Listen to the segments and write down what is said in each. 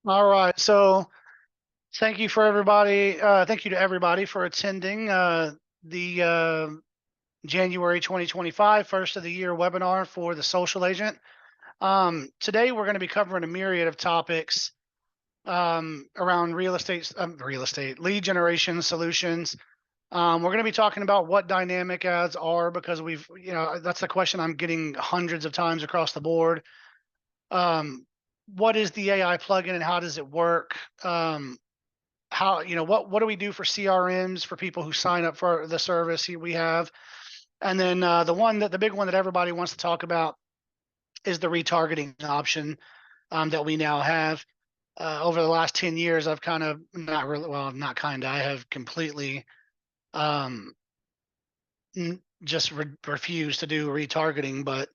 All right. So thank you for everybody. Thank you to everybody for attending the January 2025 first of the year webinar for the social agent. Today we're going to be covering a myriad of topics around real estate lead generation solutions. We're going to be talking about what dynamic ads are because that's the question I'm getting hundreds of times across the board. What is the AI plugin and how does it work? How what do we do for CRMs for people who sign up for the service we have, and then the big one that everybody wants to talk about is the retargeting option that we now have. Over the last 10 years, I've kind of not really, well, not kind of, I have completely um, just refused to do retargeting, but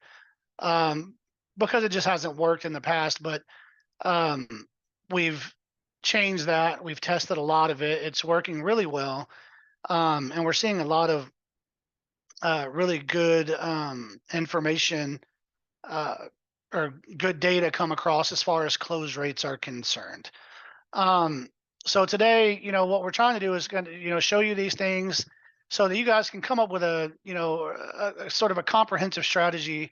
um, because it just hasn't worked in the past. But um, we've changed that. We've tested a lot of it. It's working really well. And we're seeing a lot of really good information uh, or good data come across as far as close rates are concerned. Um, so today, what we're trying to do is going to, show you these things so that you guys can come up with a sort of a comprehensive strategy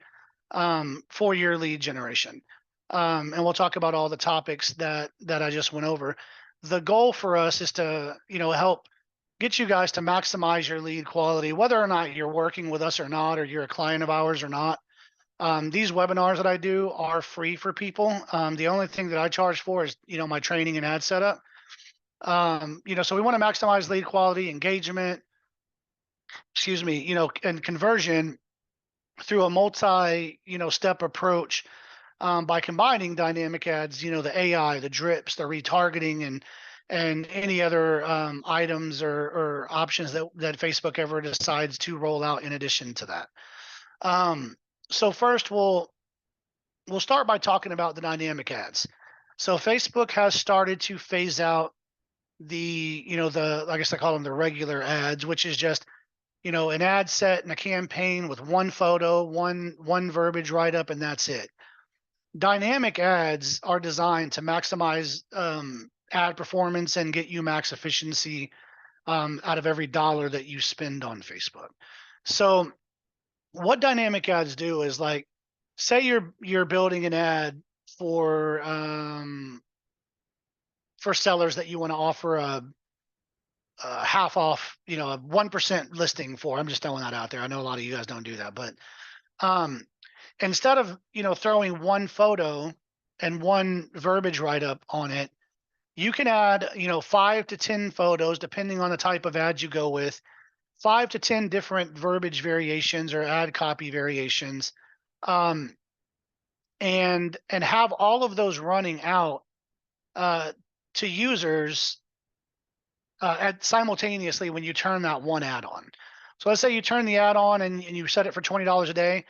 for your lead generation. And we'll talk about all the topics that I just went over. The goal for us is to, help get you guys to maximize your lead quality, whether or not you're working with us or not, or you're a client of ours or not. These webinars that I do are free for people. The only thing that I charge for is, my training and ad setup. So we want to maximize lead quality, engagement, and conversion through a multi, step approach by combining dynamic ads, the AI, the drips, the retargeting, and any other items or options that Facebook ever decides to roll out in addition to that. So first, we'll start by talking about the dynamic ads. So Facebook has started to phase out the I guess I call them the regular ads, which is just an ad set and a campaign with one photo, one verbiage write up, and that's it. Dynamic ads are designed to maximize ad performance and get you max efficiency out of every dollar that you spend on Facebook. So what dynamic ads do is, like, say you're building an ad for sellers that you want to offer a half off, a 1% listing for. I'm just throwing that out there. I know a lot of you guys don't do that, but um, instead of throwing one photo and one verbiage write up on it, you can add 5 to 10 photos depending on the type of ad you go with, 5 to 10 different verbiage variations or ad copy variations, um, and have all of those running out uh, to users simultaneously when you turn that one ad on. So let's say you turn the ad on and you set it for $20 a day.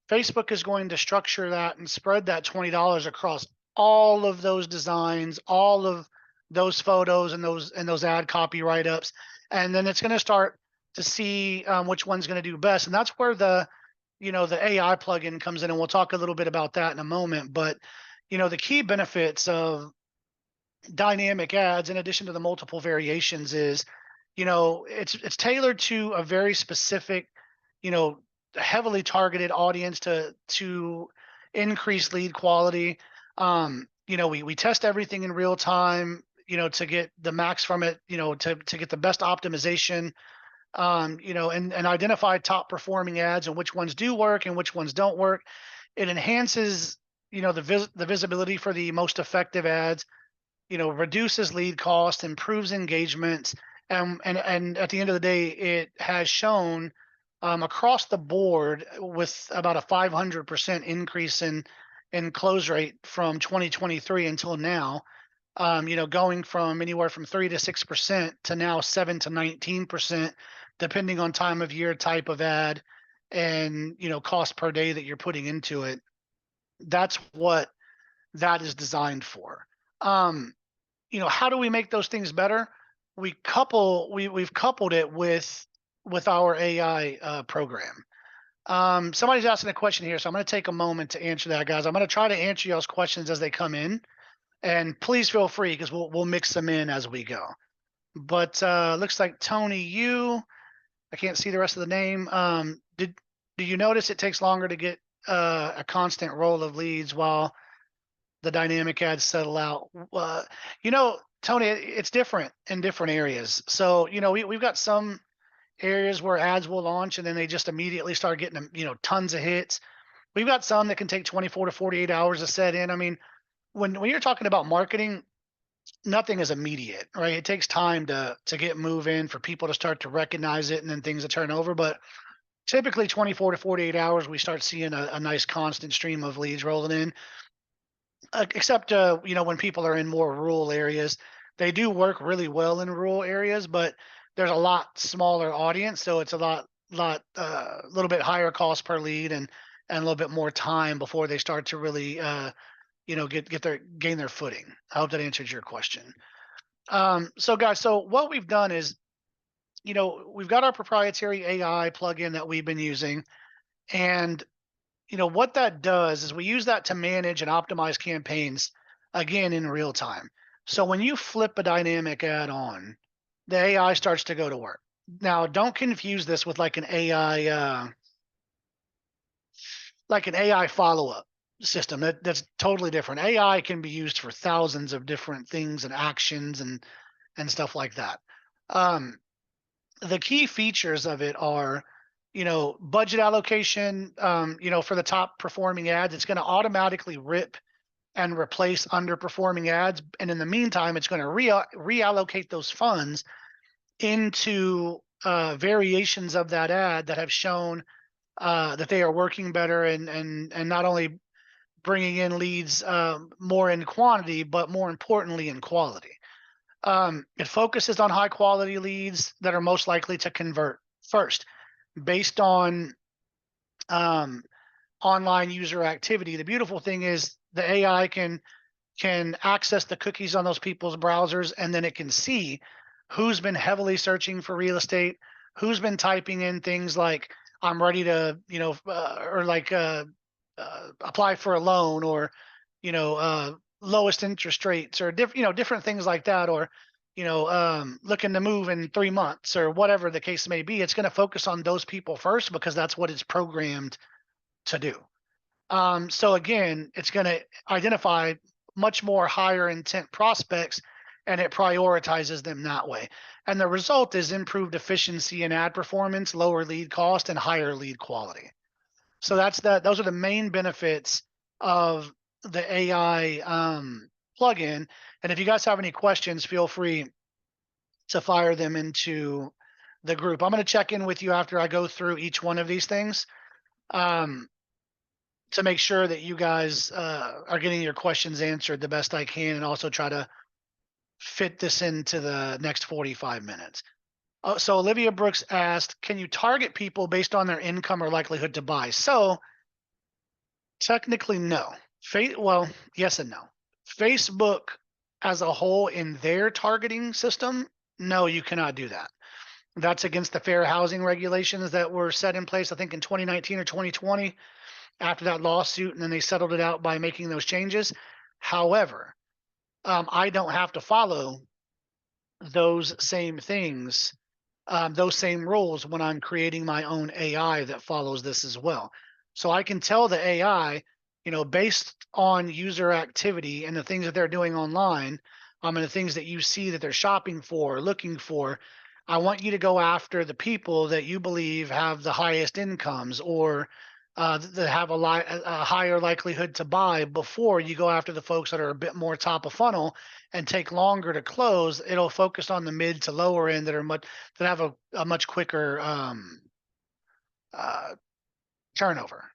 Facebook is going to structure that and spread that $20 across all of those designs, all of those photos and those ad copy write-ups, and then it's going to start to see which one's going to do best. And that's where the AI plugin comes in, and we'll talk a little bit about that in a moment. But the key benefits of dynamic ads, in addition to the multiple variations, is it's tailored to a very specific, you know heavily targeted audience to increase lead quality. We test everything in real time, to get the max from it, to get the best optimization, and identify top performing ads and which ones do work and which ones don't work. It enhances the visibility for the most effective ads, reduces lead cost, improves engagement, and at the end of the day, it has shown across the board with about a 500% increase in close rate from 2023 until now. Going from anywhere from 3 to 6% to now 7 to 19%, depending on time of year, type of ad, and cost per day that you're putting into it. That's what that is designed for. How do we make those things better? We've coupled it with our AI program. Somebody's asking a question here, so I'm going to take a moment to answer that, guys. I'm going to try to answer y'all's questions as they come in. And please feel free because we'll mix them in as we go. But looks like Tony, I can't see the rest of the name. Do you notice it takes longer to get a constant roll of leads while the dynamic ads settle out? Tony, it's different in different areas. So we've got some areas where ads will launch and then they just immediately start getting tons of hits. We've got some that can take 24 to 48 hours to set in. I mean, when you're talking about marketing, nothing is immediate, right? It takes time to get moving, for people to start to recognize it, and then things to turn over. But typically 24 to 48 hours, we start seeing a nice constant stream of leads rolling in. Except when people are in more rural areas, they do work really well in rural areas, but there's a lot smaller audience, so it's a little bit higher cost per lead, and a little bit more time before they start to really gain their footing. I hope that answers your question. So guys, so what we've done is, we've got our proprietary AI plugin that we've been using, and what that does is we use that to manage and optimize campaigns, again, in real time. So when you flip a dynamic ad on, the AI starts to go to work. Now, don't confuse this with like an AI follow-up system. That's totally different. AI can be used for thousands of different things and actions and stuff like that. Um, the key features of it are, budget allocation. For the top performing ads, it's going to automatically rip and replace underperforming ads, and in the meantime, it's going to reallocate those funds into variations of that ad that have shown that they are working better, and not only bringing in leads more in quantity, but more importantly in quality. It focuses on high quality leads that are most likely to convert first, based on online user activity. The beautiful thing is the AI can access the cookies on those people's browsers, and then it can see who's been heavily searching for real estate, who's been typing in things like "I'm ready to," or like apply for a loan, or lowest interest rates, or different things like that, or looking to move in 3 months, or whatever the case may be. It's going to focus on those people first because that's what it's programmed to do. So again, it's going to identify much more higher intent prospects, and it prioritizes them that way. And the result is improved efficiency in ad performance, lower lead cost, and higher lead quality. So those are the main benefits of the AI plugin. And if you guys have any questions, feel free to fire them into the group. I'm going to check in with you after I go through each one of these things, um, to make sure that you guys are getting your questions answered the best I can, and also try to fit this into the next 45 minutes. So Olivia Brooks asked, can you target people based on their income or likelihood to buy? So technically, no. Well, yes and no. Facebook as a whole, in their targeting system, no, you cannot do that. That's against the fair housing regulations that were set in place, I think, in 2019 or 2020, after that lawsuit, and then they settled it out by making those changes. However, I don't have to follow those same things, those same rules, when I'm creating my own AI that follows this as well. So I can tell the AI, based on user activity and the things that they're doing online, and the things that you see that they're shopping for, looking for, I want you to go after the people that you believe have the highest incomes, or that have a higher likelihood to buy, before you go after the folks that are a bit more top of funnel and take longer to close. It'll focus on the mid to lower end that have a much quicker uh, turnover.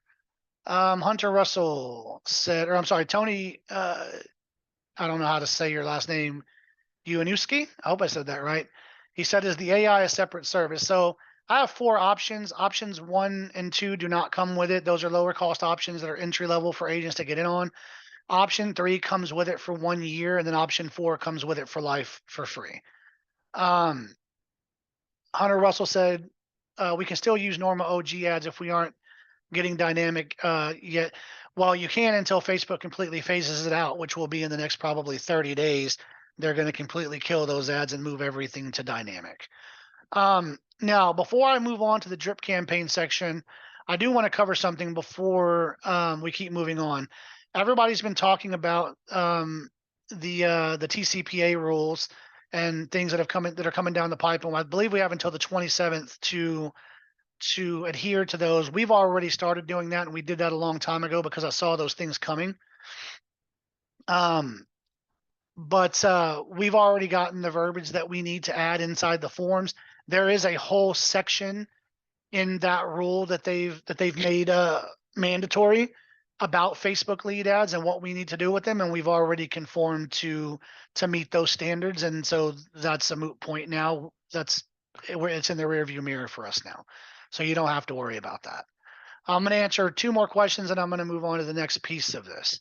Hunter Russell said, or I'm sorry, Tony, I don't know how to say your last name, Uanuski. I hope I said that right. He said, is the AI a separate service? So I have 4 options. Options 1 and 2 do not come with it. Those are lower cost options that are entry level for agents to get in on. Option 3 comes with it for 1 year, and then option 4 comes with it for life for free. Hunter Russell said, we can still use normal OG ads if we aren't getting dynamic yet. Well, you can until Facebook completely phases it out, which will be in the next probably 30 days. They're going to completely kill those ads and move everything to dynamic. Now, before I move on to the drip campaign section, I do want to cover something before we keep moving on. Everybody's been talking about the TCPA rules and things that are coming down the pipe, and I believe we have until the 27th to adhere to those. We've already started doing that, and we did that a long time ago because I saw those things coming. Um, but we've already gotten the verbiage that we need to add inside the forms. There is a whole section in that rule that they've made mandatory about Facebook lead ads and what we need to do with them, and we've already conformed to meet those standards, and so that's a moot point now. It's in the rearview mirror for us now, so you don't have to worry about that. I'm going to answer two more questions, and I'm going to move on to the next piece of this.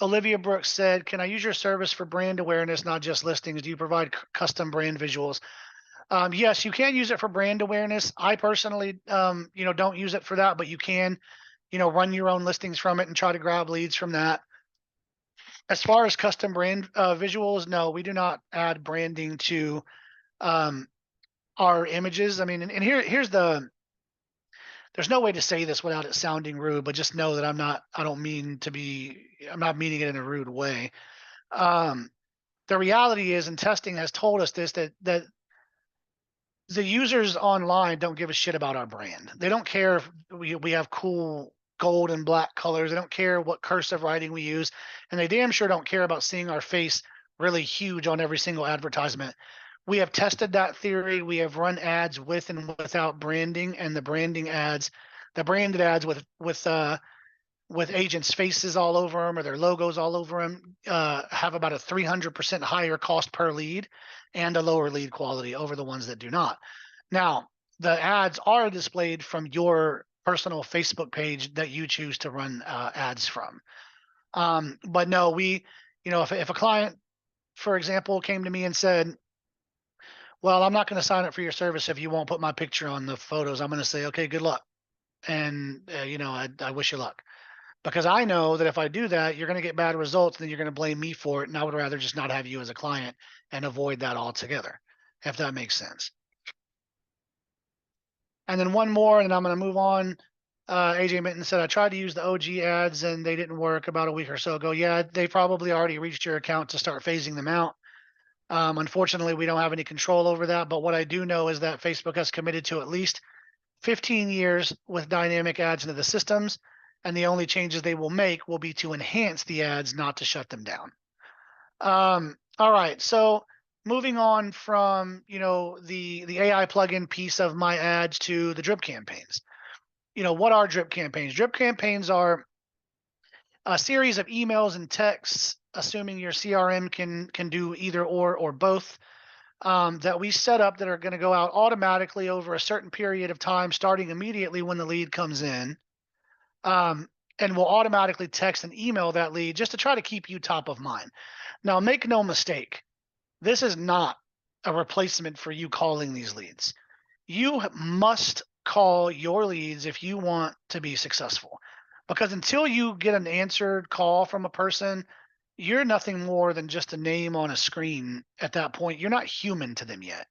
Olivia Brooks said, "Can I use your service for brand awareness, not just listings? Do you provide custom brand visuals?" Yes, you can use it for brand awareness. I personally, don't use it for that, but you can, run your own listings from it and try to grab leads from that. As far as custom brand visuals, no, we do not add branding to um, our images. I mean, and here's there's no way to say this without it sounding rude, but just know that I'm not meaning it in a rude way. Um, the reality is, and testing has told us this, that the users online don't give a shit about our brand. They don't care if we have cool gold and black colors. They don't care what cursive writing we use, and they damn sure don't care about seeing our face really huge on every single advertisement. We have tested that theory. We have run ads with and without branding, and the branded ads with agents' faces all over them or their logos all over them have about a 300% higher cost per lead and a lower lead quality over the ones that do not. Now, the ads are displayed from your personal Facebook page that you choose to run ads from. But no, if a client, for example, came to me and said, "Well, I'm not going to sign up for your service if you won't put my picture on the photos," I'm going to say, "Okay, good luck. And, I wish you luck." Because I know that if I do that, you're going to get bad results, then you're going to blame me for it. And I would rather just not have you as a client and avoid that altogether, if that makes sense. And then one more, and I'm going to move on. AJ Minton said, "I tried to use the OG ads and they didn't work about a week or so ago." Yeah, they probably already reached your account to start phasing them out. Unfortunately, we don't have any control over that. But what I do know is that Facebook has committed to at least 15 years with dynamic ads into the systems, and the only changes they will make will be to enhance the ads, not to shut them down. All right, so moving on from the AI plugin piece of my ads to the drip campaigns. What are drip campaigns? Drip campaigns are a series of emails and texts, assuming your CRM can do either or both, that we set up that are going to go out automatically over a certain period of time, starting immediately when the lead comes in, and will automatically text and email that lead just to try to keep you top of mind. Now, make no mistake, this is not a replacement for you calling these leads. You must call your leads if you want to be successful, because until you get an answered call from a person, you're nothing more than just a name on a screen at that point. You're not human to them yet.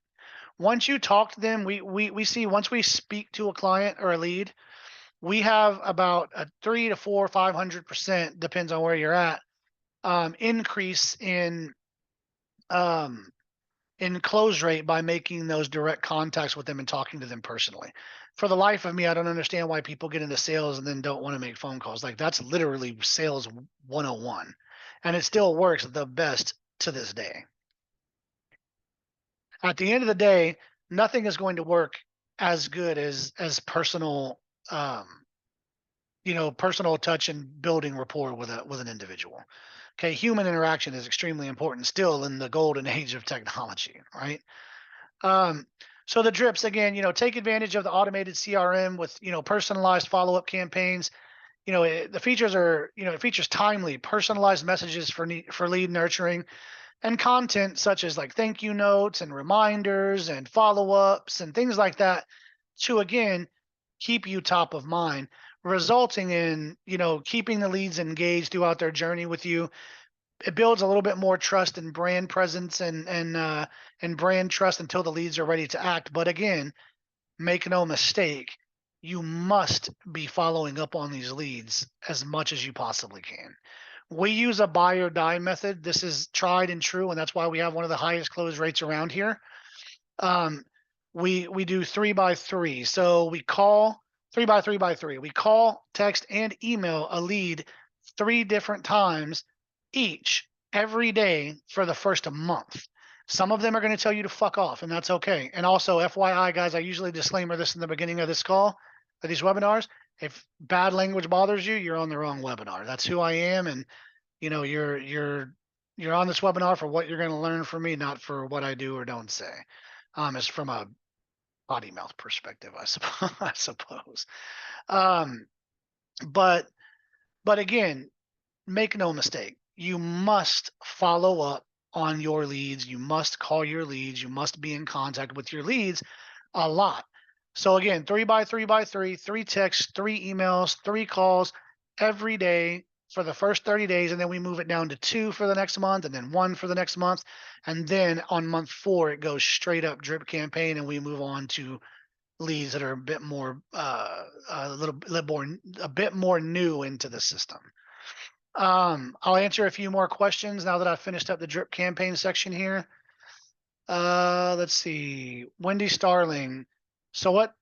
Once you talk to them, we see, once we speak to a client or a lead, we have about a 3 to 4 500%, depends on where you're at, increase um, in close rate by making those direct contacts with them and talking to them personally. For the life of me, I don't understand why people get into sales and then don't want to make phone calls. Like, that's literally sales 101, and it still works the best to this day. At the end of the day, nothing is going to work as good as personal, personal touch and building rapport with an individual. Okay, human interaction is extremely important still in the golden age of technology, right? Um, so the drips, again, take advantage of the automated CRM with personalized follow-up campaigns. The features are, it features timely, personalized messages for lead nurturing, and content such as like thank you notes and reminders and follow-ups and things like that to, again, keep you top of mind. resulting in, keeping the leads engaged throughout their journey with you. It builds a little bit more trust and brand presence and brand trust until the leads are ready to act. But again, make no mistake, you must be following up on these leads as much as you possibly can. We use a buy or die method. This is tried and true, and that's why we have one of the highest close rates around here. Um, we do 3 by 3. So we call 3 by 3 by 3. We call, text, and email a lead 3 different times each every day for the first month. Some of them are going to tell you to fuck off, and that's okay. And also, FYI, guys, I usually disclaimer this in the beginning of this call, of these webinars. If bad language bothers you, you're on the wrong webinar. That's who I am, and you're on this webinar for what you're going to learn from me, not for what I do or don't say. Is from a potty mouth perspective, I suppose. I suppose. Um, but again, make no mistake, you must follow up on your leads. You must call your leads. You must be in contact with your leads a lot. So again, 3 by 3 by 3, 3 texts, 3 emails, 3 calls every day for the first 30 days. And then we move it down to 2 for the next month and then 1 for the next month. And then on month 4, it goes straight up drip campaign and we move on to leads that are a bit more, a bit more new into the system. I'll answer a few more questions now that I've finished up the drip campaign section here. Let's see. Wendy Starling. So what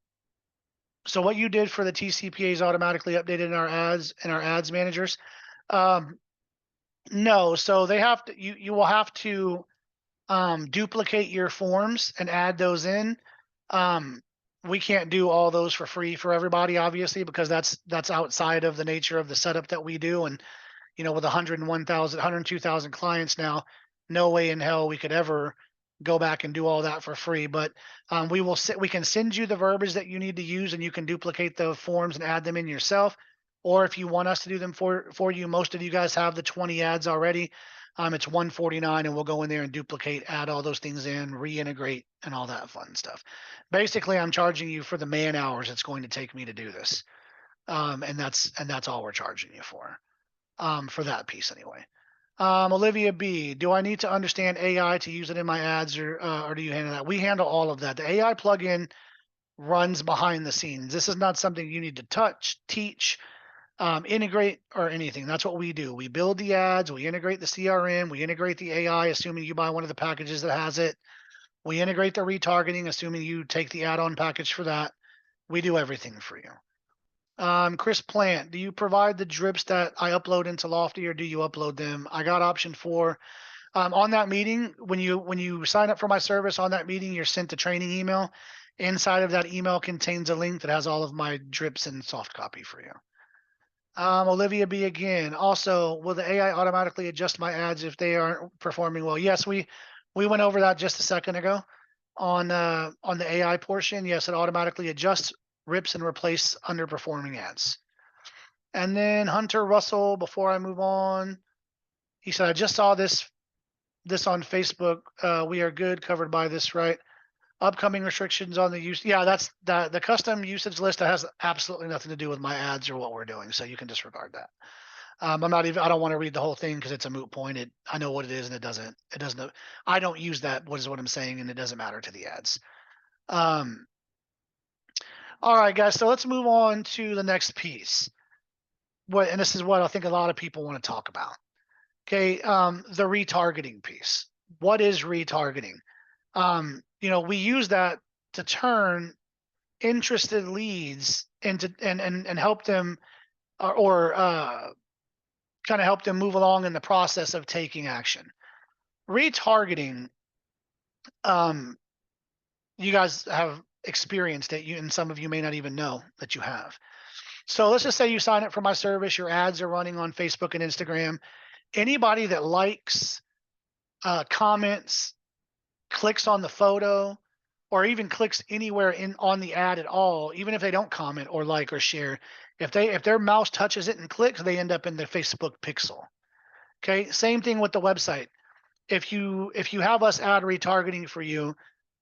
you did for the TCPA is automatically updated in our ads managers? No. So they have to, you will have to duplicate your forms and add those in. We can't do all those for free for everybody, obviously, because that's outside of the nature of the setup that we do. And with 101,000, 102,000 clients now, no way in hell we could ever go back and do all that for free. But we can send you the verbiage that you need to use, and you can duplicate the forms and add them in yourself. Or if you want us to do them for you, most of you guys have the 20 ads already. It's $149, and we'll go in there and duplicate, add all those things in, reintegrate, and all that fun stuff. Basically, I'm charging you for the man hours it's going to take me to do this, and that's all we're charging you for that piece anyway. Olivia B, do I need to understand AI to use it in my ads, or do you handle that? We handle all of that. The AI plugin runs behind the scenes. This is not something you need to touch, teach, integrate, or anything. That's what we do. We build the ads, we integrate the CRM, we integrate the AI, assuming you buy one of the packages that has it. We integrate the retargeting, assuming you take the add-on package for that. We do everything for you. Chris Plant, do you provide the drips that I upload into Lofty, or do you upload them? I got option 4. On that meeting, when you sign up for my service, on that meeting, you're sent a training email. Inside of that email contains a link that has all of my drips in soft copy for you. Olivia B again. Also, will the AI automatically adjust my ads if they aren't performing well? Yes, we went over that just a second ago on the AI portion. Yes, it automatically adjusts, rips, and replace underperforming ads. And then Hunter Russell, before I move on, he said, I just saw this on Facebook. We are good, covered by this, right? Upcoming restrictions on the use. Yeah, that's the custom usage list. That has absolutely nothing to do with my ads or what we're doing. So you can disregard that. I don't want to read the whole thing because it's a moot point. I know what it is, and it doesn't, I don't use that. What is what I'm saying, and it doesn't matter to the ads. All right, guys. So let's move on to the next piece. And this is what I think a lot of people want to talk about. Okay, the retargeting piece. What is retargeting? We use that to turn interested leads into and help them or kind of help them move along in the process of taking action. Retargeting, you guys have experienced it, and some of you may not even know that you have. So let's just say you sign up for my service, your ads are running on Facebook and Instagram. Anybody that likes, comments, clicks on the photo, or even clicks anywhere on the ad at all, even if they don't comment or like or share, if their mouse touches it and clicks, they end up in the Facebook pixel. Okay, same thing with the website. If you have us ad retargeting for you,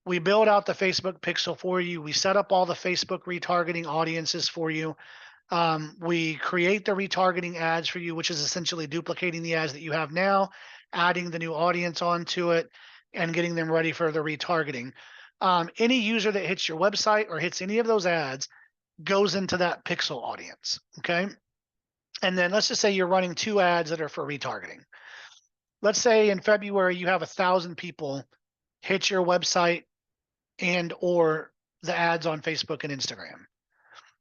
we build out the Facebook pixel for you. We set up all the Facebook retargeting audiences for you. We create the retargeting ads for you, which is essentially duplicating the ads that you have now, adding the new audience onto it, and getting them ready for the retargeting. Any user that hits your website or hits any of those ads goes into that pixel audience. Okay. And then let's just say you're running 2 ads that are for retargeting. Let's say in February you have 1,000 people hit your website and or the ads on Facebook and Instagram.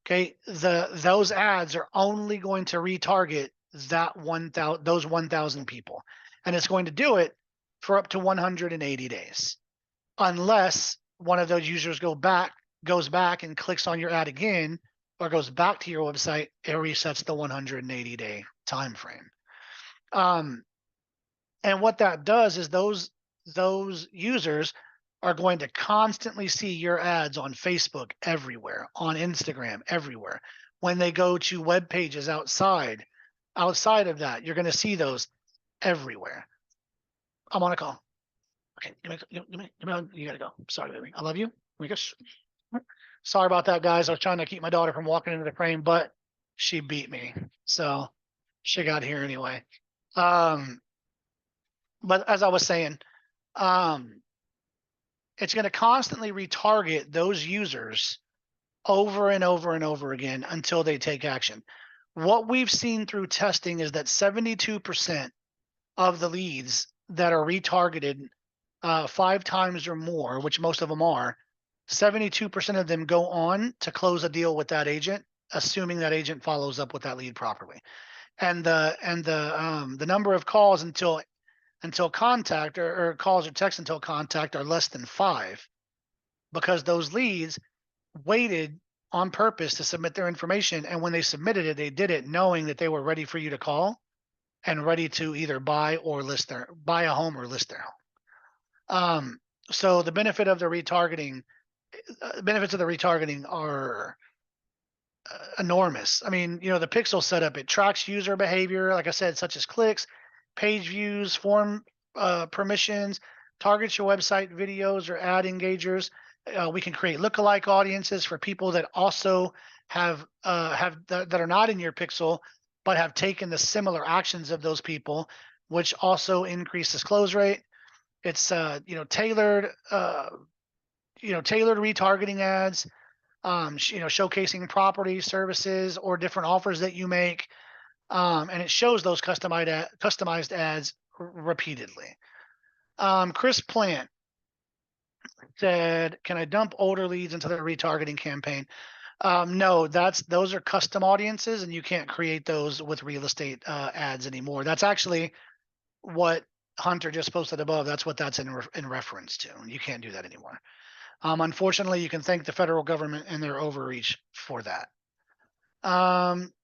Okay, those ads are only going to retarget that 1,000 those 1,000 people, and it's going to do it for up to 180 days, unless one of those users goes back and clicks on your ad again, or goes back to your website. It resets the 180-day time frame. And what that does is those users are going to constantly see your ads on Facebook everywhere, on Instagram everywhere. When they go to web pages outside of that, you're going to see those everywhere. I'm on a call. Okay, you gotta go. Sorry, baby. I love you. Sorry about that, guys. I was trying to keep my daughter from walking into the frame, but she beat me, so she got here anyway. But as I was saying, it's going to constantly retarget those users over and over and over again until they take action. What we've seen through testing is that 72% of the leads that are retargeted 5 times or more, which most of them are, 72% of them go on to close a deal with that agent, assuming that agent follows up with that lead properly. And the number of calls until contact, or calls or texts until contact, are less than 5, because those leads waited on purpose to submit their information, and when they submitted it, they did it knowing that they were ready for you to call and ready to either buy a home or list their home. So the benefits of the retargeting are enormous. I mean, the pixel setup, it tracks user behavior, like I said, such as clicks, page views, form permissions, targets your website videos or ad engagers. We can create lookalike audiences for people that also have that are not in your pixel, but have taken the similar actions of those people, which also increases close rate. It's tailored retargeting ads, showcasing properties, services, or different offers that you make, and it shows those customized ads repeatedly. Chris Plant said, "Can I dump older leads into the retargeting campaign?" No, those are custom audiences, and you can't create those with real estate ads anymore. That's actually what Hunter just posted above. That's what that's in reference to. You can't do that anymore. Unfortunately, you can thank the federal government and their overreach for that.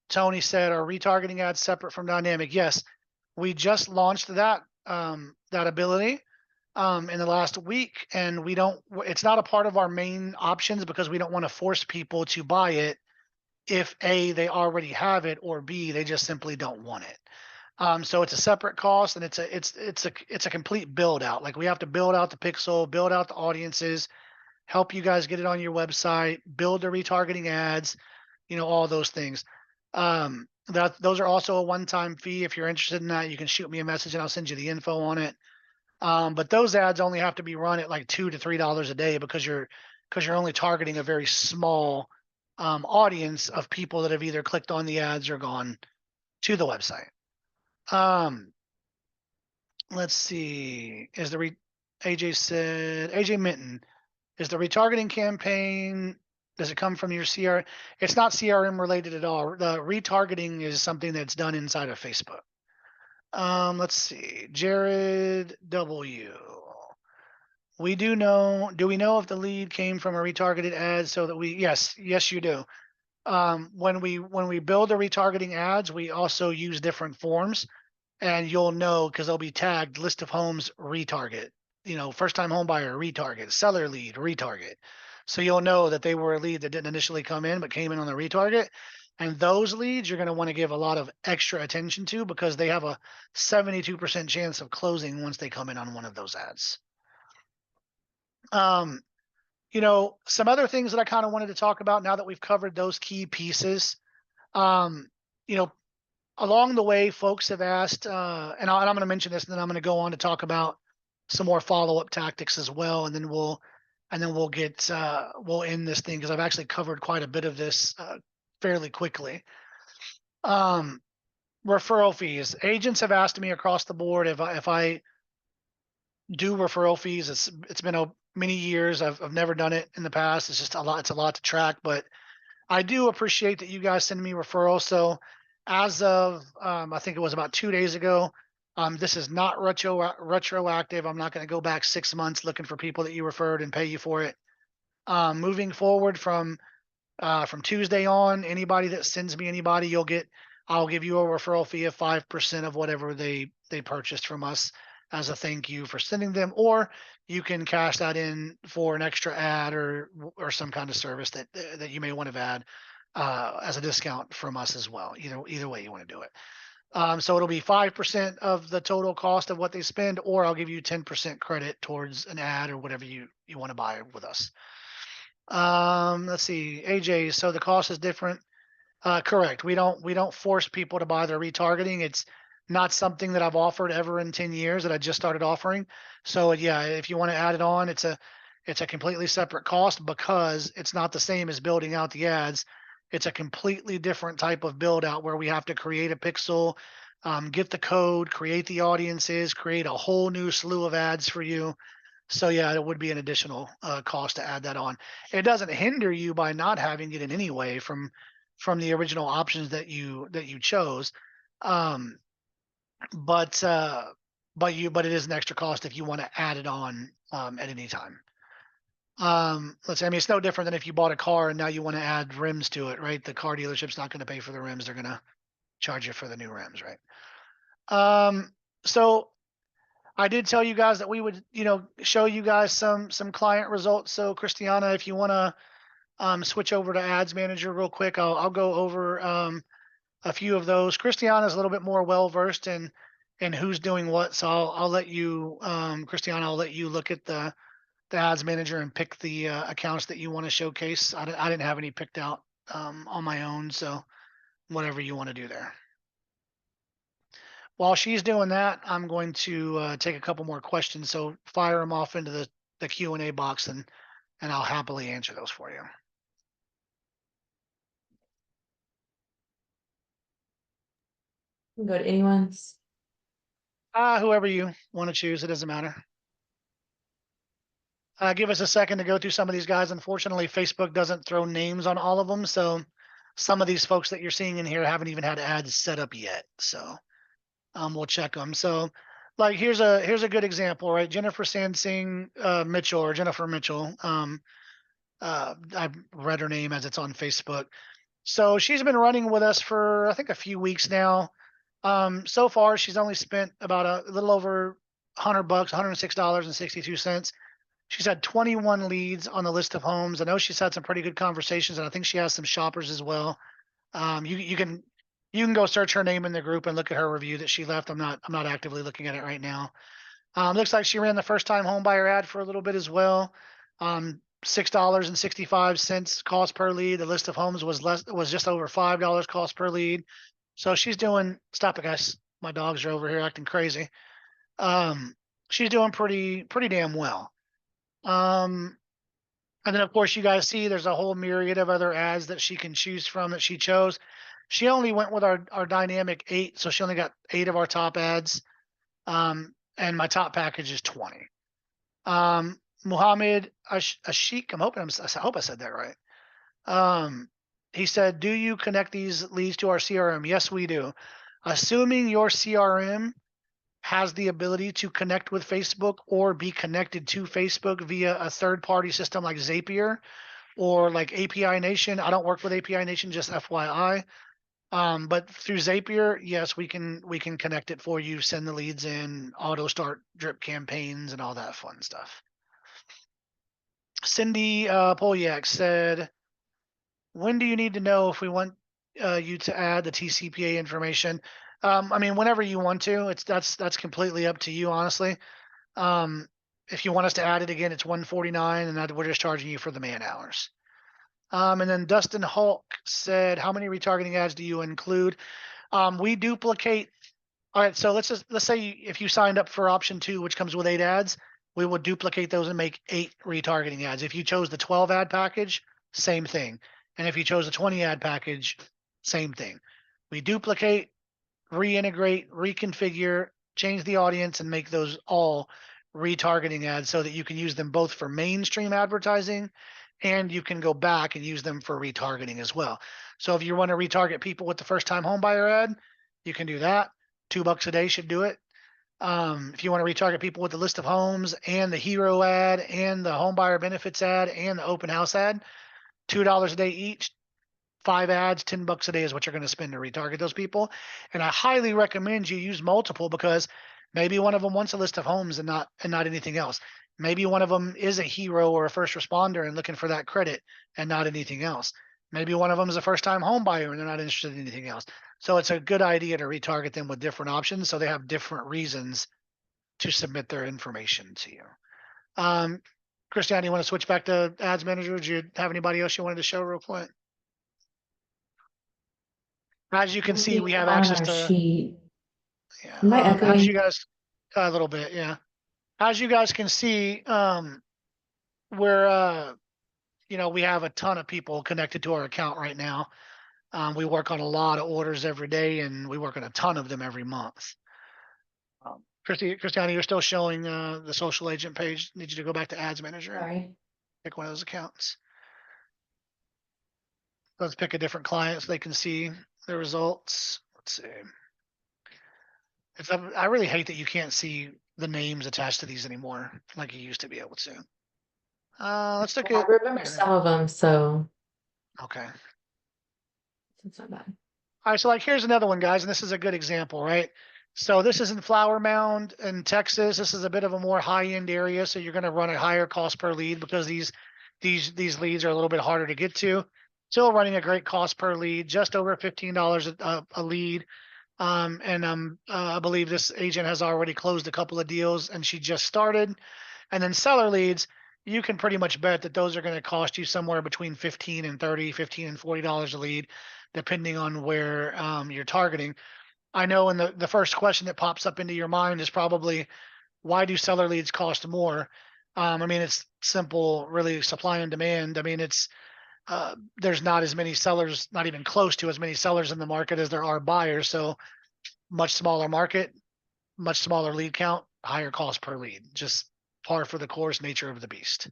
Tony said, "Are retargeting ads separate from dynamic?" Yes, we just launched that ability in the last week, and it's not a part of our main options because we don't want to force people to buy it if A, they already have it, or B, they just simply don't want it. So it's a separate cost, and it's a complete build out. Like, we have to build out the pixel, build out the audiences, help you guys get it on your website, build the retargeting ads, all those things. Those are also a one-time fee. If you're interested in that, you can shoot me a message and I'll send you the info on it. But those ads only have to be run at like $2 to $3 a day, because you're only targeting a very small audience of people that have either clicked on the ads or gone to the website. Let's see. AJ Minton, is the retargeting campaign, does it come from your CRM? It's not CRM related at all. The retargeting is something that's done inside of Facebook. Let's see. Jared W. Do we know if the lead came from a retargeted ad so that yes, you do. When we build the retargeting ads, we also use different forms, and you'll know because they'll be tagged list of homes retarget, first time home buyer retarget, seller lead retarget. So you'll know that they were a lead that didn't initially come in but came in on the retarget. And those leads you're going to want to give a lot of extra attention to, because they have a 72% chance of closing once they come in on one of those ads. Some other things that I kind of wanted to talk about now that we've covered those key pieces. You know, along the way, folks have asked, and I'm going to mention this, and then I'm going to go on to talk about some more follow-up tactics as well, and then we'll end this thing because I've actually covered quite a bit of this fairly quickly. Um, Referral fees. Agents have asked me across the board if I do referral fees. It's been many years. I've never done it in the past. It's just a lot. It's a lot to track, but I do appreciate that you guys send me referrals. So as of I think it was about 2 days ago, this is not retroactive. I'm not going to go back 6 months looking for people that you referred and pay you for it. Moving forward from Tuesday on, anybody that sends me anybody, I'll give you a referral fee of 5% of whatever they purchased from us as a thank you for sending them, or you can cash that in for an extra ad or some kind of service that you may want to add as a discount from us as well. Either way you want to do it. So it'll be 5% of the total cost of what they spend, or I'll give you 10% credit towards an ad or whatever you want to buy with us. Let's see, AJ. So the cost is different. Correct. We don't force people to buy their retargeting. It's not something that I've offered ever in 10 years that I just started offering. So yeah, if you want to add it on, it's a completely separate cost because it's not the same as building out the ads. It's a completely different type of build out where we have to create a pixel, get the code, create the audiences, create a whole new slew of ads for you. So yeah, it would be an additional cost to add that on. It doesn't hinder you by not having it in any way from the original options that you chose. Um, but but it is an extra cost if you want to add it on at any time. Let's say, I mean, it's no different than if you bought a car and now you want to add rims to it, right? The car dealership's not going to pay for the rims; they're going to charge you for the new rims, right? So I did tell you guys that we would, show you guys some client results. So Christiana, if you want to switch over to Ads Manager real quick, I'll go over a few of those. Christiana is a little bit more well versed in who's doing what, so I'll let you, Christiana, I'll let you look at the Ads Manager and pick the accounts that you want to showcase. I didn't have any picked out on my own, so whatever you want to do there. While she's doing that, I'm going to take a couple more questions. So fire them off into the Q&A box and I'll happily answer those for you. Go to anyone's. Whoever you want to choose, it doesn't matter. Give us a second to go through some of these guys. Unfortunately, Facebook doesn't throw names on all of them. So some of these folks that you're seeing in here haven't even had ads set up yet. So we'll check them. So like here's a good example, right? Jennifer Sansing Mitchell or Jennifer Mitchell. I've read her name as it's on Facebook. So she's been running with us for I think a few weeks now. So far she's only spent about a little over $100, $106.62. She's had 21 leads on the list of homes. I know she's had some pretty good conversations, and I think she has some shoppers as well. You can go search her name in the group and look at her review that she left. I'm not actively looking at it right now. Looks like she ran the first time home buyer ad for a little bit as well. $6.65 cost per lead. The list of homes was just over $5 cost per lead. So she's doing. Stop it, guys! My dogs are over here acting crazy. She's doing pretty damn well. And then of course you guys see there's a whole myriad of other ads that she can choose from that she chose. She only went with our dynamic 8, so she only got 8 of our top ads. And my top package is 20. Muhammad Ashik, I hope I said that right. He said, do you connect these leads to our CRM? Yes, we do. Assuming your CRM has the ability to connect with Facebook or be connected to Facebook via a third-party system like Zapier or like API Nation. I don't work with API Nation, just FYI. But through Zapier, yes, we can connect it for you, send the leads in, auto start drip campaigns, and all that fun stuff. Cindy Polyak said, when do you need to know if we want you to add the TCPA information? I mean, whenever you want to. That's completely up to you, honestly. If you want us to add it again, it's $149, and we're just charging you for the man hours. And then Dustin Hulk said, how many retargeting ads do you include? We duplicate. All right, so let's say if you signed up for option 2, which comes with 8 ads, we will duplicate those and make 8 retargeting ads. If you chose the 12 ad package, same thing. And if you chose the 20 ad package, same thing. We duplicate, reintegrate, reconfigure, change the audience, and make those all retargeting ads so that you can use them both for mainstream advertising and you can go back and use them for retargeting as well. So if you want to retarget people with the first time home buyer ad, you can do that. $2 a day should do it. If you want to retarget people with the list of homes and the hero ad and the home buyer benefits ad and the open house ad, $2 a day each. 5 ads, $10 a day is what you're going to spend to retarget those people. And I highly recommend you use multiple because maybe one of them wants a list of homes and not anything else. Maybe one of them is a hero or a first responder and looking for that credit and not anything else. Maybe one of them is a first time home buyer and they're not interested in anything else. So it's a good idea to retarget them with different options so they have different reasons to submit their information to you. Christiane, you want to switch back to ads manager? Do you have anybody else you wanted to show real quick? As you can see, we have On access our to, sheet. yeah, Am I as echoing? you guys, a little bit, yeah. As you guys can see, we're, we have a ton of people connected to our account right now. We work on a lot of orders every day and we work on a ton of them every month. Christiana, you're still showing the social agent page. Need you to go back to ads manager. Sorry. Pick one of those accounts. Let's pick a different client so they can see the results. Let's see. I really hate that you can't see the names attached to these anymore, like you used to be able to. Let's look I at. remember some of them, so Okay. it's not bad. All right. So like, here's another one, guys, and this is a good example, right? So this is in Flower Mound in Texas. This is a bit of a more high-end area, so you're going to run a higher cost per lead because these leads are a little bit harder to get to. Still running a great cost per lead, just over $15 a lead. I believe this agent has already closed a couple of deals and she just started. And then seller leads, you can pretty much bet that those are going to cost you somewhere between 15 and 30, 15 and $40 a lead, depending on where you're targeting. I know in the first question that pops up into your mind is probably, why do seller leads cost more? I mean, it's simple, really, supply and demand. I mean, there's not as many sellers, not even close to as many sellers in the market as there are buyers. So much smaller market, much smaller lead count, higher cost per lead, just par for the course nature of the beast.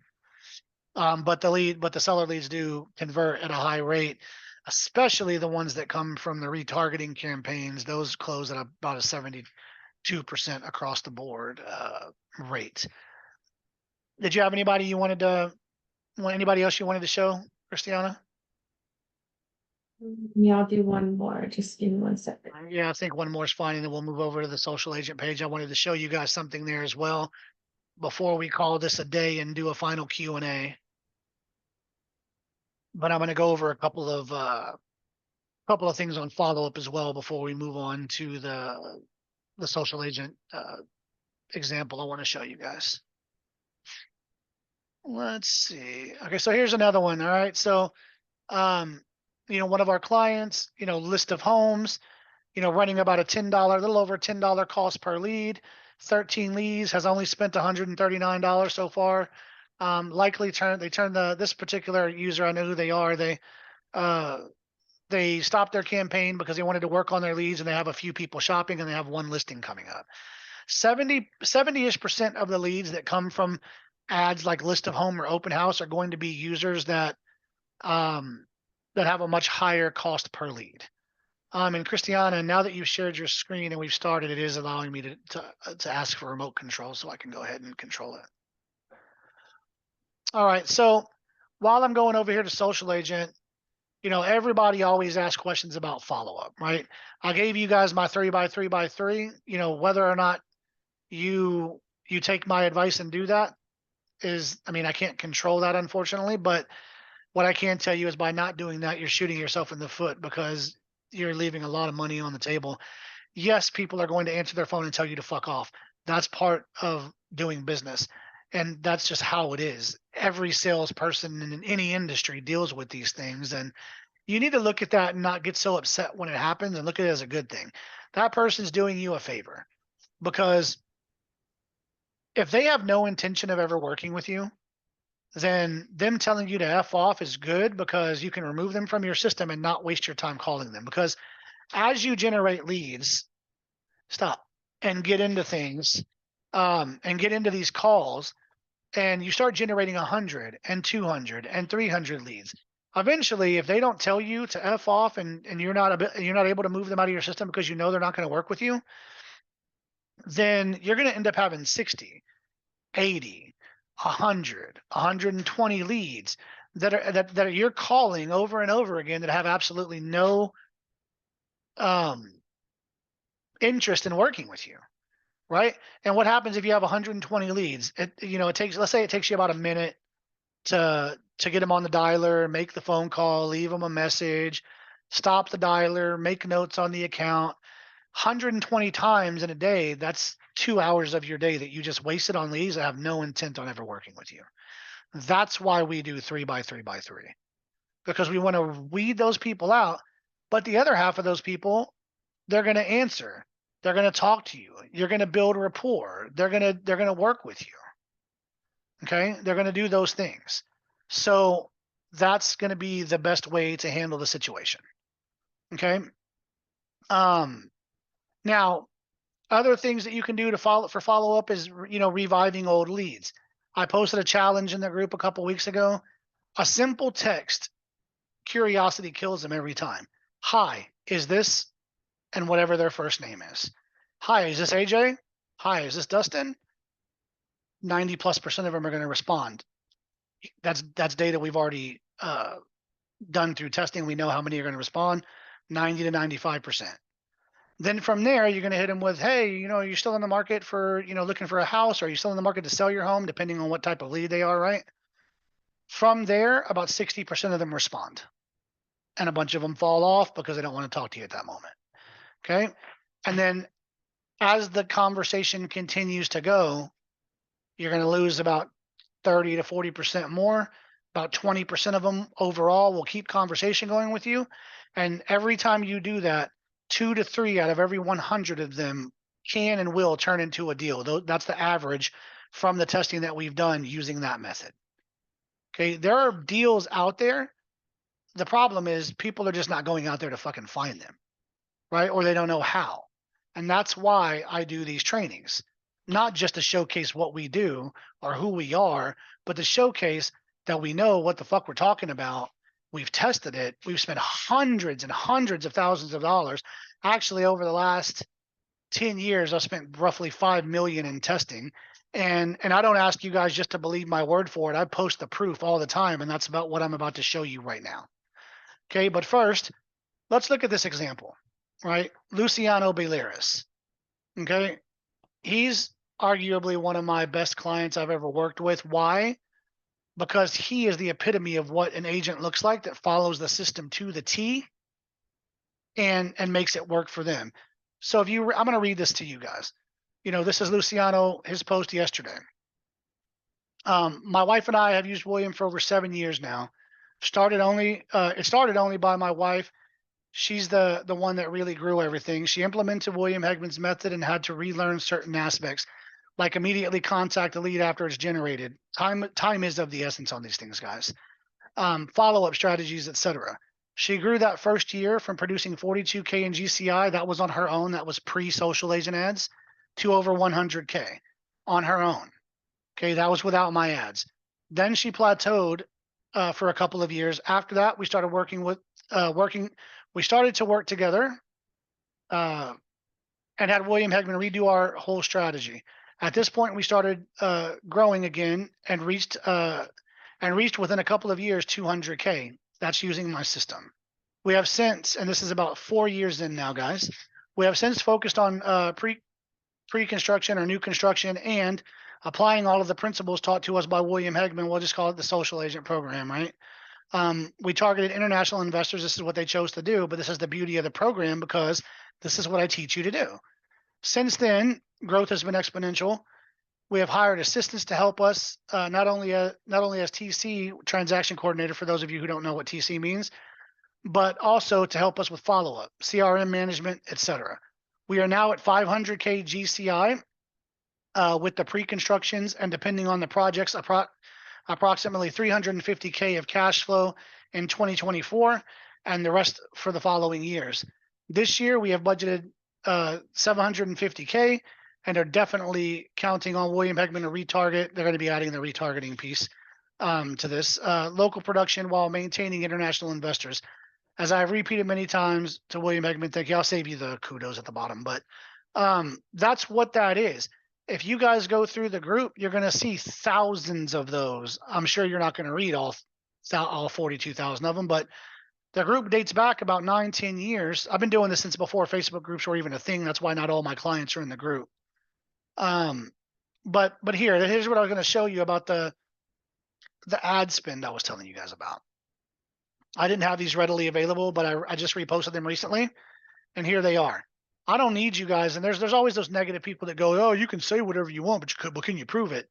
But the seller leads do convert at a high rate, especially the ones that come from the retargeting campaigns. Those close at about a 72% across the board rate. Did you have anybody anybody else you wanted to show, Christiana? Yeah, I'll do one more. Just give me 1 second. Yeah, I think one more is fine, and then we'll move over to the social agent page. I wanted to show you guys something there as well before we call this a day and do a final Q&A. But I'm going to go over a couple of things on follow-up as well before we move on to the social agent example I want to show you guys. Let's see. Okay, so here's another one. All right, so one of our clients, list of homes, running about a little over $10 cost per lead. 13 leads, has only spent $139 so far. Likely this particular user, I know who they are. They stopped their campaign because they wanted to work on their leads and they have a few people shopping and they have one listing coming up. 70-ish% of the leads that come from ads like list of home or open house are going to be users that have a much higher cost per lead. And Christiana, now that you've shared your screen and we've started, it is allowing me to ask for remote control, so I can go ahead and control it. All right, so while I'm going over here to social agent, everybody always asks questions about follow-up, right? I gave you guys my 3x3x3. Whether or not you take my advice and do that I can't control that, unfortunately, but what I can tell you is by not doing that, you're shooting yourself in the foot because you're leaving a lot of money on the table. Yes, people are going to answer their phone and tell you to fuck off. That's part of doing business. And that's just how it is. Every salesperson in any industry deals with these things. And you need to look at that and not get so upset when it happens and look at it as a good thing. That person's doing you a favor, because if they have no intention of ever working with you, then them telling you to F off is good, because you can remove them from your system and not waste your time calling them. Because as you generate leads, stop and get into things, and get into these calls, and you start generating 100 and 200 and 300 leads. Eventually, if they don't tell you to F off, and you're not able to move them out of your system because you know they're not going to work with you, then you're going to end up having 60, 80, 100, 120 leads that are you're calling over and over again, that have absolutely no um, interest in working with you, right? And what happens if you have 120 leads? It takes, let's say it takes you about a minute to get them on the dialer, make the phone call, leave them a message, stop the dialer, make notes on the account. 120 times in a day, that's 2 hours of your day that you just wasted on leads that have no intent on ever working with you. That's why we do 3 by 3 by 3, because we want to weed those people out. But the other half of those people, they're going to answer. They're going to talk to you. You're going to build rapport. They're going to work with you. Okay? They're going to do those things. So that's going to be the best way to handle the situation. Okay? Now, other things that you can do to follow up is, reviving old leads. I posted a challenge in the group a couple weeks ago. A simple text, curiosity kills them every time. Hi, is this, and whatever their first name is. Hi, is this AJ? Hi, is this Dustin? 90+% of them are going to respond. That's data we've already done through testing. We know how many are going to respond, 90 to 95%. Then from there, you're going to hit them with, hey, you're still in the market for, looking for a house, or are you still in the market to sell your home, depending on what type of lead they are, right? From there, about 60% of them respond, and a bunch of them fall off because they don't want to talk to you at that moment. Okay. And then as the conversation continues to go, you're going to lose about 30 to 40% more. About 20% of them overall will keep conversation going with you. And every time you do that, 2 to 3 out of every 100 of them can and will turn into a deal. That's the average from the testing that we've done using that method. Okay, there are deals out there. The problem is people are just not going out there to fucking find them, right? Or they don't know how. And that's why I do these trainings, not just to showcase what we do or who we are, but to showcase that we know what the fuck we're talking about. We've tested it. We've spent hundreds and hundreds of thousands of dollars. Actually, over the last 10 years, I've spent roughly 5 million in testing. And I don't ask you guys just to believe my word for it. I post the proof all the time, and that's about what I'm about to show you right now. Okay, but first, let's look at this example, right? Luciano Balearis. Okay, he's arguably one of my best clients I've ever worked with. Why? Because he is the epitome of what an agent looks like, that follows the system to the T and makes it work for them. So I'm going to read this to you guys. This is Luciano, his post yesterday. My wife and I have used William for over 7 years now. It started only by my wife. She's the one that really grew everything. She implemented William Hegman's method and had to relearn certain aspects, like immediately contact the lead after it's generated. Time is of the essence on these things, guys. Follow-up strategies, etc. She grew that first year from producing 42K in GCI. That was on her own. That was pre-social agent ads, to over 100K on her own. Okay, that was without my ads. Then she plateaued for a couple of years. After that, we started we started to work together and had William Hegman redo our whole strategy. At this point, we started growing again and reached within a couple of years 200K. That's using my system. We have since, and this is about 4 years in now, guys, we have since focused on pre-construction or new construction and applying all of the principles taught to us by William Hegman. We'll just call it the social agent program, right? We targeted international investors. This is what they chose to do, but this is the beauty of the program, because this is what I teach you to do. Since then, growth has been exponential. We have hired assistants to help us, not only as TC, transaction coordinator, for those of you who don't know what TC means, but also to help us with follow-up, CRM management, etc. We are now at 500K GCI with the pre-constructions, and depending on the projects, approximately 350K of cash flow in 2024, and the rest for the following years. This year we have budgeted 750K, and are definitely counting on William Hegman to retarget. They're going to be adding the retargeting piece to this local production while maintaining international investors. As I've repeated many times to William Hegman, thank you. I'll save you the kudos at the bottom, but that's what that is. If you guys go through the group, you're going to see thousands of those. I'm sure you're not going to read all 42,000 of them, but the group dates back about 9-10 years. I've been doing this since before Facebook groups were even a thing. That's why not all my clients are in the group. But here's what I was going to show you about the ad spend I was telling you guys about. I didn't have these readily available, but I just reposted them recently, and here they are. I don't need you guys. And there's always those negative people that go, oh, you can say whatever you want, but can you prove it?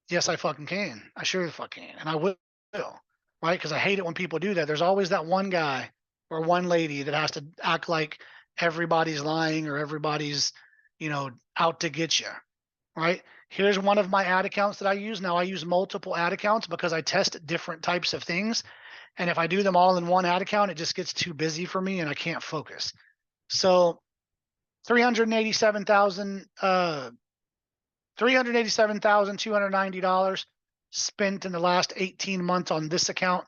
Yes, I fucking can. I sure the fuck can, and I will, right? Because I hate it when people do that. There's always that one guy or one lady that has to act like everybody's lying or everybody's, out to get you, right? Here's one of my ad accounts that I use. Now I use multiple ad accounts because I test different types of things. And if I do them all in one ad account, it just gets too busy for me and I can't focus. So $387,290 spent in the last 18 months on this account,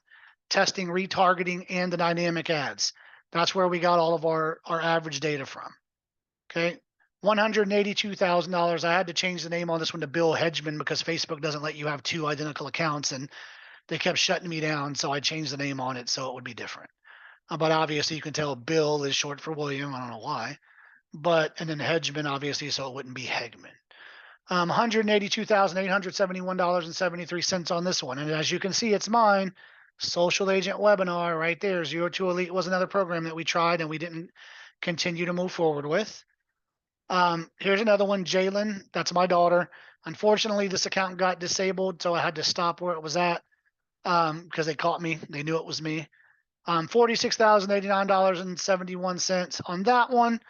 testing retargeting and the dynamic ads. That's where we got all of our average data from. Okay. $182,000. I had to change the name on this one to Bill Hedgeman because Facebook doesn't let you have two identical accounts, and they kept shutting me down. So I changed the name on it so it would be different. But obviously you can tell Bill is short for William. I don't know why. And then Hedgeman, obviously, so it wouldn't be Hegman. $182,871.73 on this one. And as you can see, it's mine. Social Agent Webinar right there. 02 Elite was another program that we tried and we didn't continue to move forward with. Here's another one, Jalen. That's my daughter. Unfortunately, this account got disabled, so I had to stop where it was at because they caught me. They knew it was me. $46,089.71 on that one.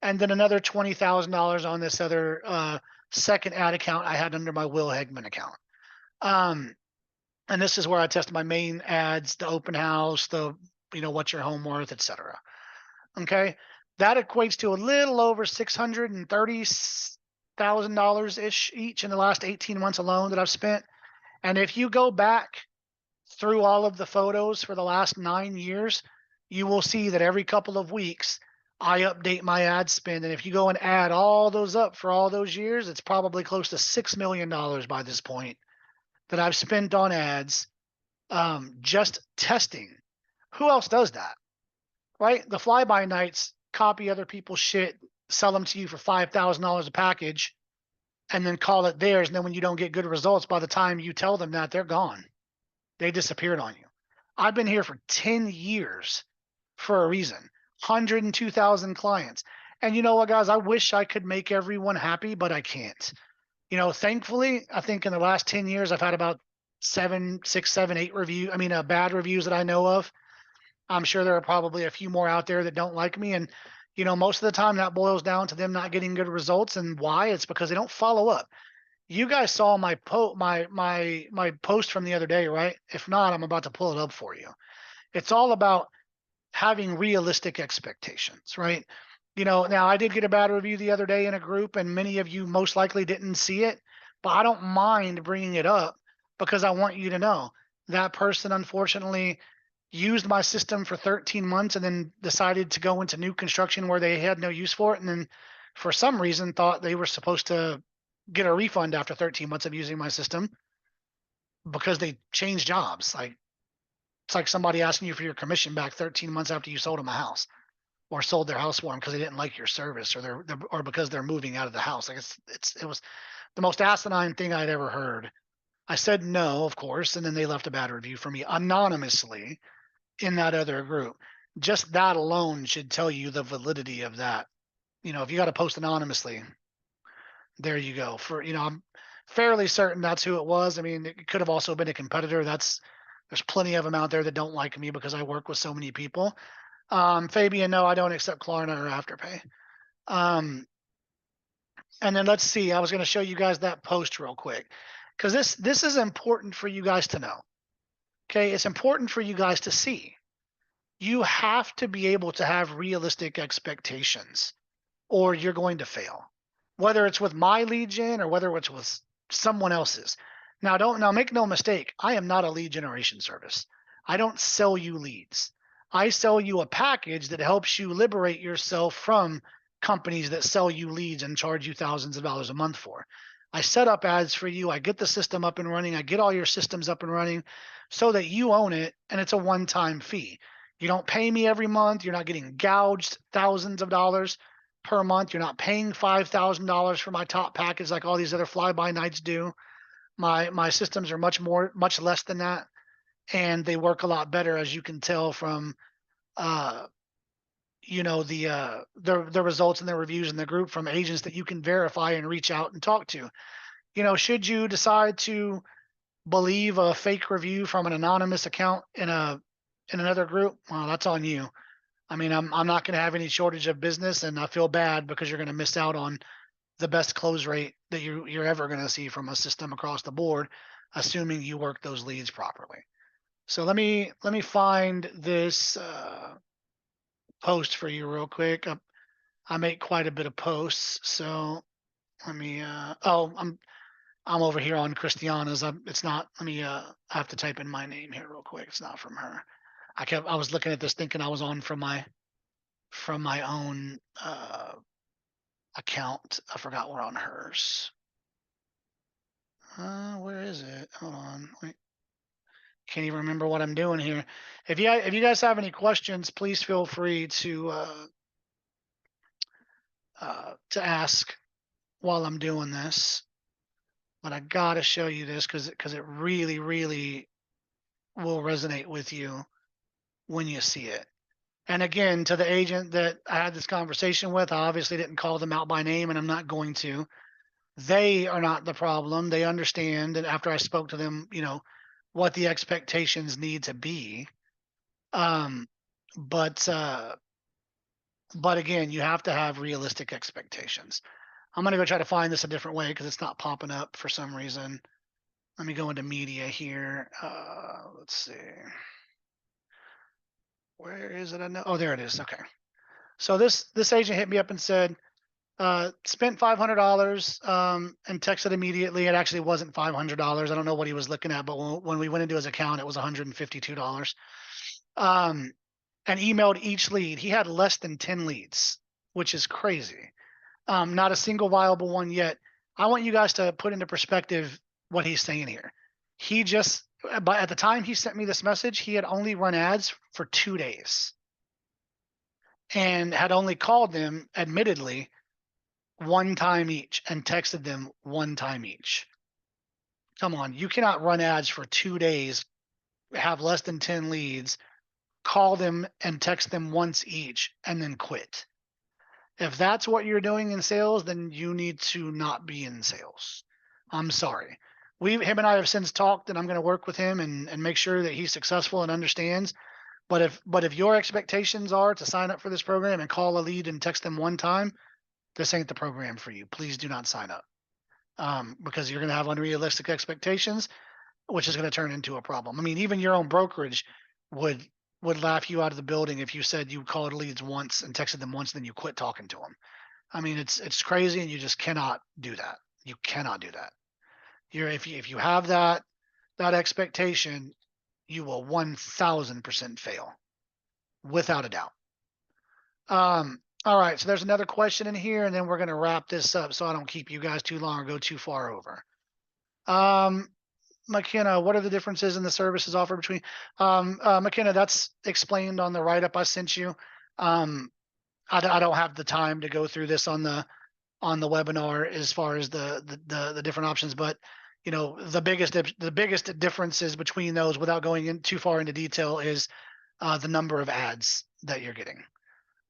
And then another $20,000 on this other second ad account I had under my Will Hegman account. And this is where I test my main ads, the open house, the, what's your home worth, etc. Okay. That equates to a little over $630,000 ish each in the last 18 months alone that I've spent. And if you go back through all of the photos for the last 9 years, you will see that every couple of weeks I update my ad spend. And if you go and add all those up for all those years, it's probably close to $6 million by this point that I've spent on ads, just testing. Who else does that, right? The fly-by-nights copy other people's shit, sell them to you for $5,000 a package, and then call it theirs. And then when you don't get good results, by the time you tell them that, they're gone. They disappeared on you. I've been here for 10 years for a reason. 102,000 clients. And you know what, guys? I wish I could make everyone happy, but I can't. Thankfully, I think in the last 10 years, I've had about 7, 6, 7, 8 bad reviews that I know of. I'm sure there are probably a few more out there that don't like me. And, most of the time that boils down to them not getting good results. And why? It's because they don't follow up. You guys saw my post from the other day, right? If not, I'm about to pull it up for you. It's all about having realistic expectations, right? Now I did get a bad review the other day in a group, and many of you most likely didn't see it, but I don't mind bringing it up because I want you to know that person unfortunately used my system for 13 months and then decided to go into new construction where they had no use for it. And then for some reason thought they were supposed to get a refund after 13 months of using my system because they changed jobs. It's like somebody asking you for your commission back 13 months after you sold them a house or sold their house for them because they didn't like your service or because they're moving out of the house. Like it was the most asinine thing I'd ever heard. I said no, of course, and then they left a bad review for me anonymously in that other group. Just that alone should tell you the validity of that. If you got to post anonymously, there you go. fairly certain that's who it was. I mean, it could have also been a competitor. There's plenty of them out there that don't like me because I work with so many people. Fabian, no, I don't accept Klarna or Afterpay. And then let's see, I was going to show you guys that post real quick because this is important for you guys to know. Okay, it's important for you guys to see. You have to be able to have realistic expectations or you're going to fail. Whether it's with my lead gen or whether it's with someone else's. Now make no mistake, I am not a lead generation service. I don't sell you leads. I sell you a package that helps you liberate yourself from companies that sell you leads and charge you thousands of dollars a month for. I set up ads for you. I get the system up and running. I get all your systems up and running so that you own it and it's a one-time fee. You don't pay me every month. You're not getting gouged thousands of dollars per month. You're not paying $5,000 for my top package like all these other fly-by-nights do. My systems are much less than that, and they work a lot better, as you can tell from uh, the results and the reviews in the group from agents that you can verify and reach out and talk to. Should you decide to believe a fake review from an anonymous account in another group, well, that's on you. I mean, I'm not going to have any shortage of business, and I feel bad because you're going to miss out on the best close rate that you're ever going to see from a system across the board, assuming you work those leads properly. So let me find this post for you real quick. I make quite a bit of posts, so let me. I'm over here on Christiana's. It's not. Let me. I have to type in my name here real quick. It's not from her. I was looking at this thinking I was on from my own account. I forgot we're on hers. Where is it? Hold on. Wait. Can't even remember what I'm doing here. If you guys have any questions, please feel free to ask while I'm doing this. But I gotta show you this because it really, really will resonate with you when you see it. And again, to the agent that I had this conversation with, I obviously didn't call them out by name, and I'm not going to. They are not the problem. They understand. And after I spoke to them, what the expectations need to be. Um, but again, you have to have realistic expectations. I'm gonna go try to find this a different way because it's not popping up for some reason. Let me go into media here. Let's see. Where is it? I know. Oh, there it is. Okay. So this agent hit me up and said, spent $500 and texted immediately. It actually wasn't $500. I don't know what he was looking at, but when we went into his account, it was $152. And emailed each lead. He had less than 10 leads, which is crazy. Not a single viable one yet. I want you guys to put into perspective what he's saying here. But at the time he sent me this message, he had only run ads for 2 days and had only called them, admittedly, one time each and texted them one time each. Come on, you cannot run ads for 2 days, have less than 10 leads, call them and text them once each, and then quit. If that's what you're doing in sales, then you need to not be in sales. I'm sorry. Him and I have since talked, and I'm going to work with him and make sure that he's successful and understands. But if your expectations are to sign up for this program and call a lead and text them one time, this ain't the program for you. Please do not sign up because you're going to have unrealistic expectations, which is going to turn into a problem. I mean, even your own brokerage would laugh you out of the building if you said you called leads once and texted them once, then you quit talking to them. I mean, it's crazy, and you just cannot do that. You cannot do that. If you have that expectation, you will 1000% fail, without a doubt. All right, so there's another question in here, and then we're going to wrap this up so I don't keep you guys too long or go too far over. McKenna, what are the differences in the services offered between? McKenna, that's explained on the write-up I sent you. I don't have the time to go through this on the webinar as far as the different options, but the biggest differences between those, without going in too far into detail, is the number of ads that you're getting.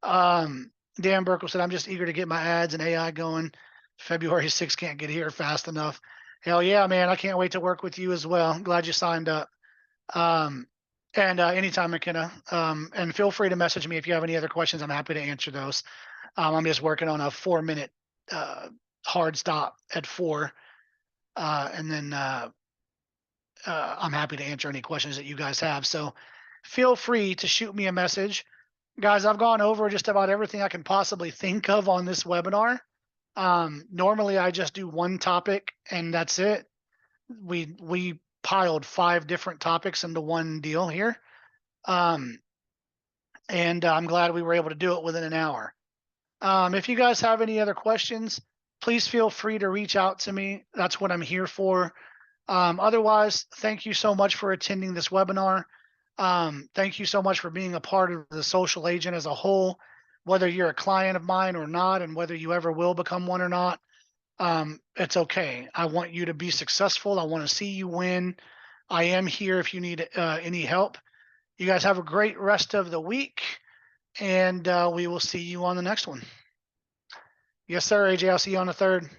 Dan Burkle said, I'm just eager to get my ads and AI going. February 6th can't get here fast enough. Hell yeah, man. I can't wait to work with you as well. Glad you signed up. And anytime, McKenna. And feel free to message me if you have any other questions. I'm happy to answer those. I'm just working on a 4-minute hard stop at 4. And then I'm happy to answer any questions that you guys have. So feel free to shoot me a message. Guys, I've gone over just about everything I can possibly think of on this webinar. Normally I just do one topic and that's it. We piled 5 different topics into one deal here. And I'm glad we were able to do it within an hour. If you guys have any other questions, please feel free to reach out to me. That's what I'm here for. Otherwise, thank you so much for attending this webinar. Thank you so much for being a part of the Social Agent as a whole, whether you're a client of mine or not, and whether you ever will become one or not. It's okay. I want you to be successful. I want to see you win. I am here if you need any help. You guys have a great rest of the week, and we will see you on the next one. Yes, sir, AJ. I'll see you on the 3rd.